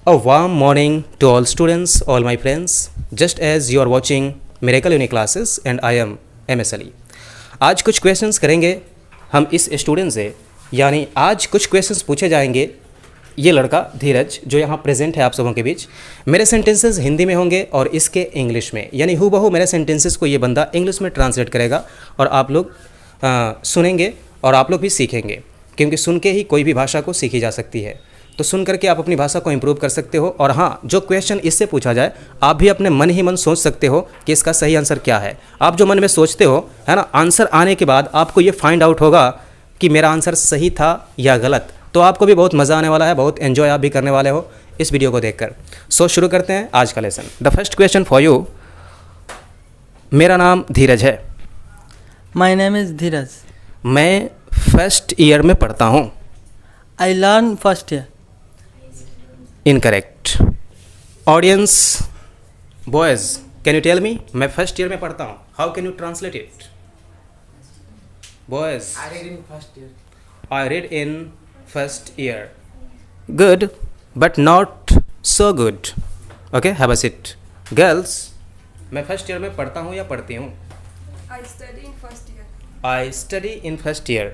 A warm morning to all students, all my friends. Just as you are watching Miracle Uni classes and I am MS Ali. आज कुछ questions करेंगे हम इस student से, यानी आज कुछ क्वेश्चंस पूछे जाएंगे। ये लड़का धीरज जो यहाँ प्रेजेंट है आप सबों के बीच, मेरे सेंटेंसेस हिंदी में होंगे और इसके इंग्लिश में, यानी हूबहू मेरे सेंटेंसेस को ये बंदा इंग्लिश में ट्रांसलेट करेगा और आप लोग सुनेंगे और आप लोग भी सीखेंगे, क्योंकि सुन के ही कोई भी भाषा को सीखी जा सकती है। तो सुन करके आप अपनी भाषा को इम्प्रूव कर सकते हो। और हाँ, जो क्वेश्चन इससे पूछा जाए आप भी अपने मन ही मन सोच सकते हो कि इसका सही आंसर क्या है। आप जो मन में सोचते हो, है ना, आंसर आने के बाद आपको ये फाइंड आउट होगा कि मेरा आंसर सही था या गलत। तो आपको भी बहुत मज़ा आने वाला है, बहुत एंजॉय आप भी करने वाले हो इस वीडियो को देखकर। सो शुरू करते हैं आज का lesson. The first question for you. मेरा नाम धीरज है। My name is Dheeraj. मैं फर्स्ट ईयर में पढ़ता हूँ। I learn first year. Incorrect. Audience boys, can you tell me, मैं फर्स्ट ईयर में पढ़ता हूँ, how can you translate it? Boys, I read in first year. I read in first year. Good, but not so good. Okay, have a seat. Girls, मैं first year में पढ़ता हूँ या पढ़ती हूँ? I study in first year. I study in first year.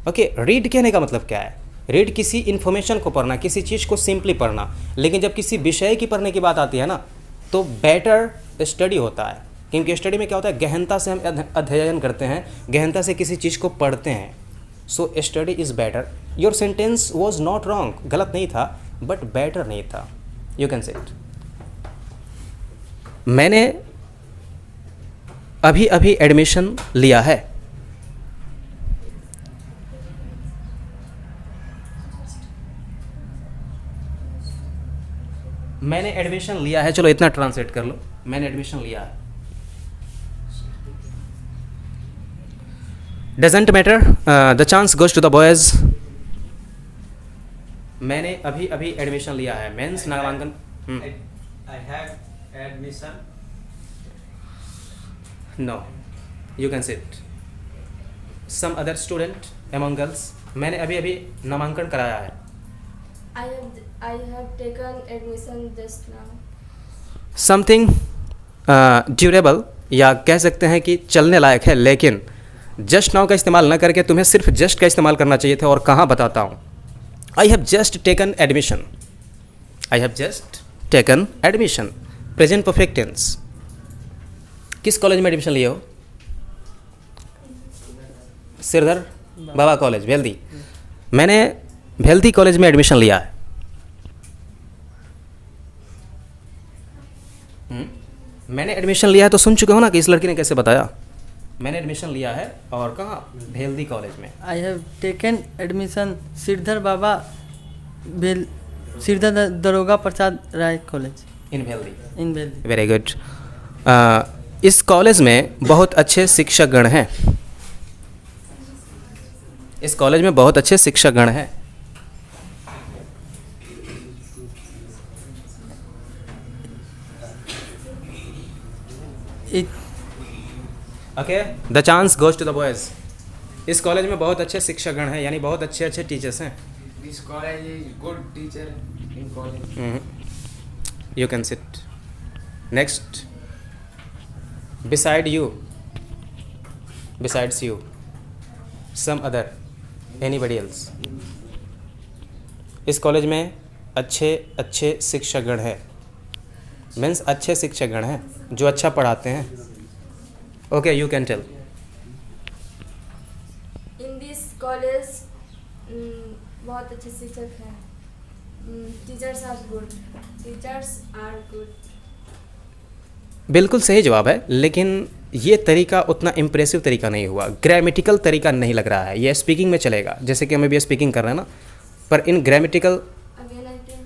Okay, read कहने का मतलब क्या है? रीड किसी इन्फॉर्मेशन को पढ़ना, किसी चीज़ को सिंपली पढ़ना। लेकिन जब किसी विषय की पढ़ने की बात आती है ना, तो बेटर स्टडी होता है, क्योंकि स्टडी में क्या होता है, गहनता से हम अध्ययन करते हैं, गहनता से किसी चीज़ को पढ़ते हैं। So study is better. Your sentence was not wrong, गलत नहीं था, बट बेटर नहीं था। You can say it. मैंने अभी अभी एडमिशन लिया है। मैंने एडमिशन लिया है, चलो इतना ट्रांसलेट कर लो, मैंने एडमिशन लिया है। Doesn't matter, the chance goes to the boys. मैंने अभी अभी एडमिशन लिया है, मेंस नामांकन। I have admission. No, you can sit. Some other student among girls, मैंने अभी अभी नामांकन कराया है। I have taken admission just now. Something durable, या कह सकते हैं कि चलने लायक है, लेकिन जस्ट नाउ का इस्तेमाल न करके तुम्हें सिर्फ जस्ट का इस्तेमाल करना चाहिए था। और कहाँ बताता हूँ, I have just taken admission. I have just taken admission, present perfect tense. किस कॉलेज में एडमिशन लिए हो? सिरधर बाबा कॉलेज, भेल्दी। मैंने भेल्दी कॉलेज में एडमिशन लिया है। मैंने एडमिशन लिया है तो सुन चुके हो ना कि इस लड़की ने कैसे बताया। मैंने एडमिशन लिया है और कहाँ? भेल्दी कॉलेज में। I have taken admission Sridhar Baba Sridhar Daroga Prasad Rai college in Bheldi. In Bheldi. Very good. इस कॉलेज में बहुत अच्छे शिक्षकगण हैं। इस कॉलेज में बहुत अच्छे शिक्षकगण हैं। Okay, the chance goes to the boys. इस कॉलेज में बहुत अच्छे शिक्षकगण हैं, यानी बहुत अच्छे अच्छे टीचर्स हैं। This college is good teacher in college. You can sit. Next. Beside you. Besides you. Some other. Anybody else. इस कॉलेज में अच्छे अच्छे शिक्षकगण हैं। मीन्स अच्छे शिक्षकगण हैं जो अच्छा पढ़ाते हैं। Okay, you can tell. In this college, बहुत अच्छे शिक्षक हैं। Teachers are good. Teachers are good. बिल्कुल सही जवाब है, लेकिन ये तरीका उतना इम्प्रेसिव तरीका नहीं हुआ, ग्रामेटिकल तरीका नहीं लग रहा है। ये स्पीकिंग में चलेगा, जैसे कि हमें भी स्पीकिंग कर रहे हैं ना, पर in grammatical. Again I tell.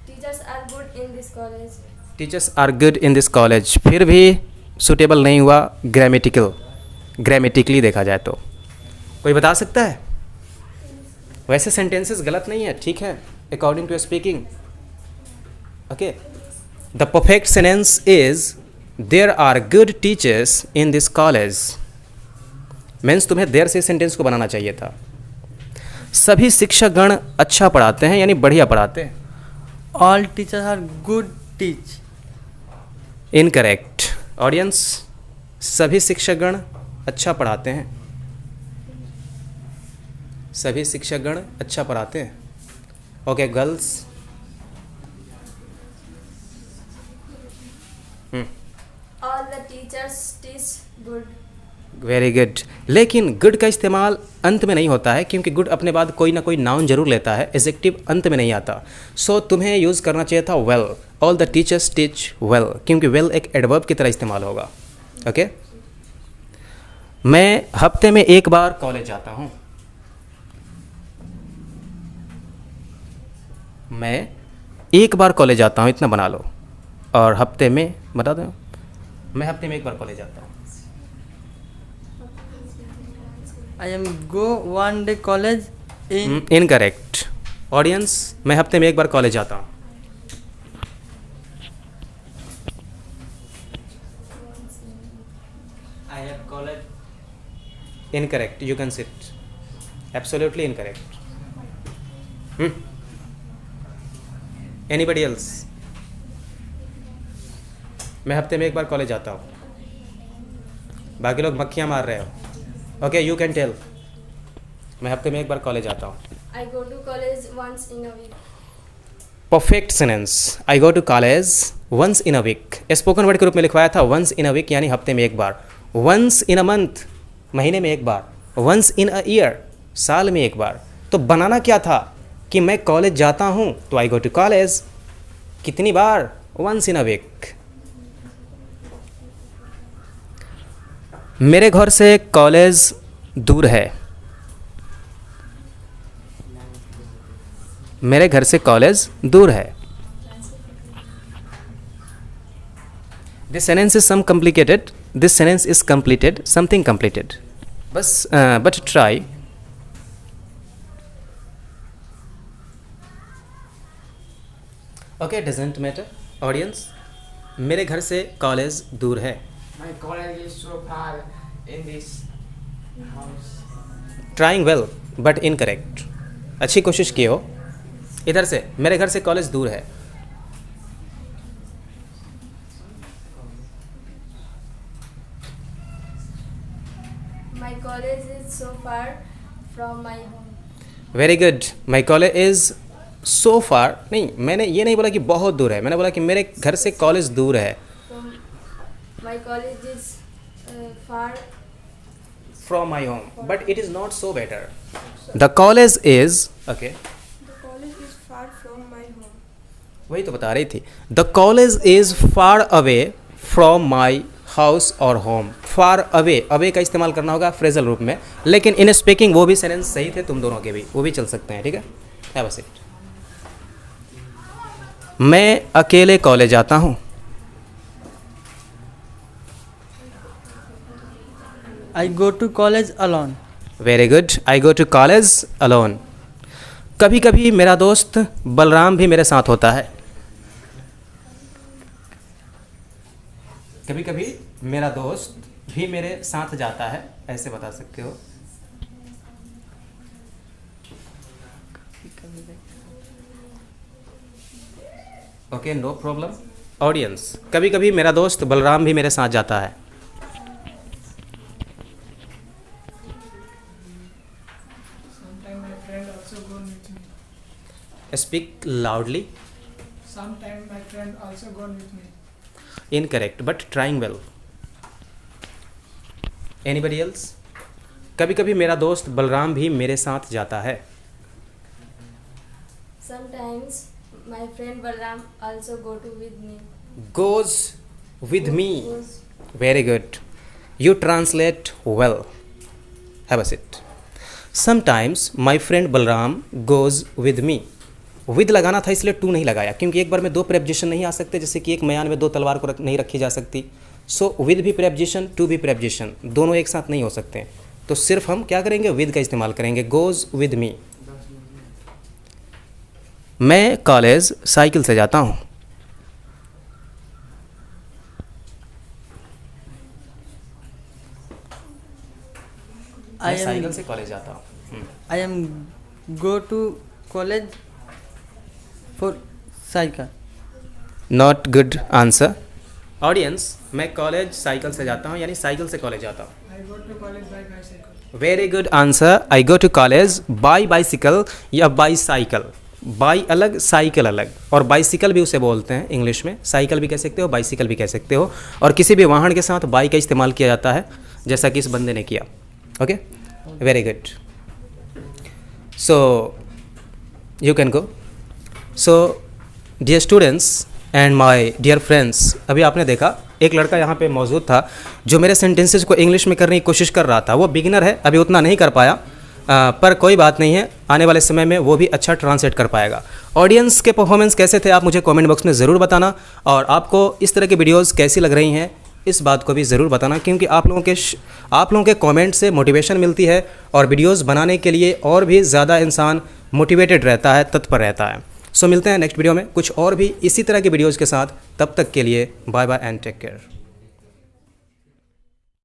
Teachers are good in this college. Teachers are good in this college, फिर भी सूटेबल नहीं हुआ ग्रामेटिकली देखा जाए तो। कोई बता सकता है? वैसे सेंटेंसेस गलत नहीं है, ठीक है, according to speaking. Okay, the perfect sentence is there are good teachers in this college. Means तुम्हें देर से सेंटेंस को बनाना चाहिए था। सभी शिक्षकगण अच्छा पढ़ाते हैं, यानी बढ़िया पढ़ाते हैं। All teachers are good teach. Incorrect. Audience, सभी शिक्षकगण अच्छा पढ़ाते हैं। सभी शिक्षकगण अच्छा पढ़ाते हैं। Okay girls. All the teachers teach good. Very good. लेकिन गुड का इस्तेमाल अंत में नहीं होता है, क्योंकि गुड अपने बाद कोई ना कोई नाउन जरूर लेता है, एडजेक्टिव अंत में नहीं आता। सो तुम्हें यूज़ करना चाहिए था well. All the teachers teach well, क्योंकि वेल एक एडवर्ब की तरह इस्तेमाल होगा। ओके। मैं हफ्ते में एक बार कॉलेज जाता हूँ। मैं एक बार कॉलेज जाता हूँ, इतना बना लो। और हफ्ते में बता दो, मैं हफ्ते में एक बार कॉलेज जाता हूँ। I am go one day college in. Incorrect. Audience, मैं हफ्ते में एक बार कॉलेज जाता हूँ। I have college. Incorrect. You can seat. Absolutely incorrect. Anybody else? मैं हफ्ते में एक बार कॉलेज जाता हूँ। बाकी लोग मक्खियाँ मार रहे हो। Okay, you can tell. मैं हफ्ते में एक बार कॉलेज जाता हूँ। I go to college once in a week. Perfect sentence. I go to college once in a week. Spoken word के रूप में लिखवाया था वंस इन अ वीक, यानी हफ्ते में एक बार। वंस इन अ मंथ, महीने में एक बार। वंस इन अ ईयर, साल में एक बार। तो बनाना क्या था कि मैं कॉलेज जाता हूँ, तो आई गो टू कॉलेज। कितनी बार? Once in a week. मेरे घर से कॉलेज दूर है। मेरे घर से कॉलेज दूर है। This sentence is some complicated. This sentence is completed, something completed. बस but try. Okay, doesn't matter. Audience, मेरे घर से कॉलेज दूर है। My college is so far in this house. Trying well but incorrect. अच्छी कोशिश की हो। इधर से, मेरे घर से कॉलेज दूर है। My college is so far from my home. Very good. My college is so far. नहीं, मैंने ये नहीं बोला कि बहुत दूर है, मैंने बोला कि मेरे घर से कॉलेज दूर है। From my college is far. From my home, but it is not so better. The college is okay. The college is far from my home. वही तो बता रही थी। The college is far away from my house or home. Far away, away का इस्तेमाल करना होगा phrasal रूप में, लेकिन इन स्पीकिंग वो भी सेंटेंस सही थे तुम दोनों के भी, वो भी चल सकते हैं। ठीक है, हैव अ सीट। मैं अकेले कॉलेज जाता हूँ। I go to college alone. Very good. I go to college alone. कभी कभी मेरा दोस्त बलराम भी मेरे साथ होता है। कभी कभी मेरा दोस्त भी मेरे साथ जाता है, ऐसे बता सकते हो। Okay, no problem. ऑडियंस, कभी कभी मेरा दोस्त बलराम भी मेरे साथ जाता है। Sometimes my friend also go with me. Speak loudly. Sometimes my friend also go with me. Incorrect but trying well. Anybody else? कभी कभी मेरा दोस्त बलराम भी मेरे साथ जाता है। Sometimes my friend Balram also go to with me. Goes with me. Goes. Very good. You translate well. Have a seat. Sometimes my friend Balram goes with me. With लगाना था इसलिए टू नहीं लगाया, क्योंकि एक बार में दो प्रेपोजिशन नहीं आ सकते, जैसे कि एक मयान में दो तलवार को नहीं रखी जा सकती। सो विद भी प्रेपोजिशन, टू भी प्रेपोजिशन, दोनों एक साथ नहीं हो सकते। तो सिर्फ हम क्या करेंगे, विद का इस्तेमाल करेंगे। Goes with me. मैं कॉलेज साइकिल से जाता हूँ। मैं साइकिल से कॉलेज जाता हूँ। I am go to college for cycle. Not good answer. Audience, मैं कॉलेज साइकिल से जाता हूँ, यानी साइकिल से कॉलेज जाता हूँ. I go to college by bicycle. Very good answer. I go to college by bicycle या बाई साइकिल. बाई अलग, साइकिल अलग, और बाइसिकल भी उसे बोलते हैं इंग्लिश में. साइकिल भी कह सकते हो, बाइसिकल भी कह सकते हो, और किसी भी वाहन के साथ बाई का इस्तेमाल किया जाता है, जैसा कि इस बंदे ने किया. Okay, very good. So you can go. So dear students and my dear friends, अभी आपने देखा एक लड़का यहाँ पे मौजूद था जो मेरे सेंटेंसेस को इंग्लिश में करने की कोशिश कर रहा था. वो बिगिनर है, अभी उतना नहीं कर पाया, पर कोई बात नहीं है, आने वाले समय में वो भी अच्छा ट्रांसलेट कर पाएगा. ऑडियंस के परफॉर्मेंस कैसे थे आप मुझे कमेंट बॉक्स में ज़रूर बताना, और आपको इस तरह की वीडियोस कैसी लग रही हैं इस बात को भी ज़रूर बताना, क्योंकि आप लोगों के कमेंट से मोटिवेशन मिलती है और वीडियोस बनाने के लिए और भी ज़्यादा इंसान मोटिवेटेड रहता है, तत्पर रहता है. सो मिलते हैं नेक्स्ट वीडियो में कुछ और भी इसी तरह की वीडियोज़ के साथ. तब तक के लिए bye bye and take care.